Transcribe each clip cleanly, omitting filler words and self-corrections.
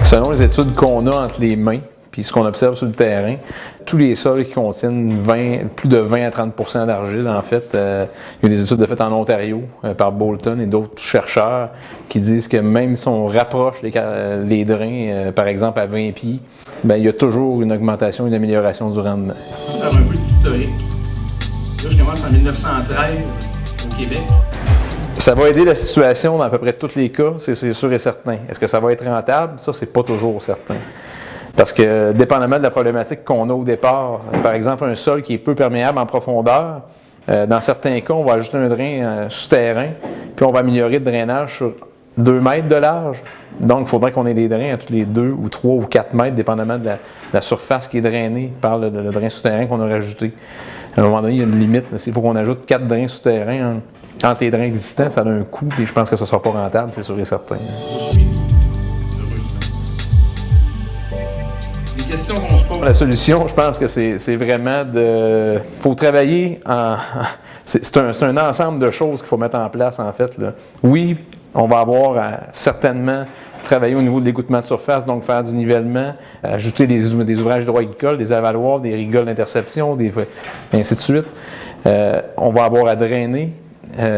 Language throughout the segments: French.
Selon les études qu'on a entre les mains, puis ce qu'on observe sur le terrain, tous les sols qui contiennent plus de 20 à 30 d'argile, en fait, il y a des études faites en Ontario par Bolton et d'autres chercheurs qui disent que même si on rapproche les drains, par exemple à 20 pieds, bien, il y a toujours une augmentation, une amélioration du rendement. Ça, par un peu d'historique. Là, je commence en 1913 au Québec. Ça va aider la situation dans à peu près tous les cas, c'est sûr et certain. Est-ce que ça va être rentable? Ça, c'est pas toujours certain. Parce que, dépendamment de la problématique qu'on a au départ, par exemple, un sol qui est peu perméable en profondeur, dans certains cas, on va ajouter un drain souterrain, puis on va améliorer le drainage sur 2 mètres de large. Donc, il faudrait qu'on ait des drains à tous les 2 ou 3 ou 4 mètres, dépendamment de la surface qui est drainée par le drain souterrain qu'on a rajouté. À un moment donné, il y a une limite. Il faut qu'on ajoute 4 drains souterrains entre les drains existants. Ça a un coût, et je pense que ça ne sera pas rentable, c'est sûr et certain. Questions qu'on se pose. La solution, je pense que c'est vraiment de... Il faut travailler en... C'est un ensemble de choses qu'il faut mettre en place, en fait, là. Oui, on va avoir certainement travailler au niveau de l'égouttement de surface, donc faire du nivellement, ajouter des ouvrages hydro-agricoles, des avaloirs, des rigoles d'interception, et ainsi de suite. On va avoir à drainer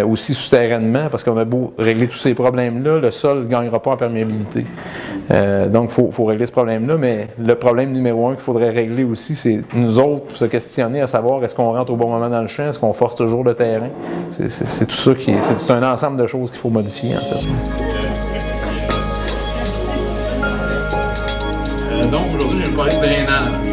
aussi souterrainement, parce qu'on a beau régler tous ces problèmes-là, le sol ne gagnera pas en perméabilité. Donc, il faut régler ce problème-là, mais le problème numéro 1 qu'il faudrait régler aussi, c'est nous autres se questionner à savoir est-ce qu'on rentre au bon moment dans le champ, est-ce qu'on force toujours le terrain. C'est tout ça c'est un ensemble de choses qu'il faut modifier, en fait. Donc, aujourd'hui, je vais vous parler de drainage.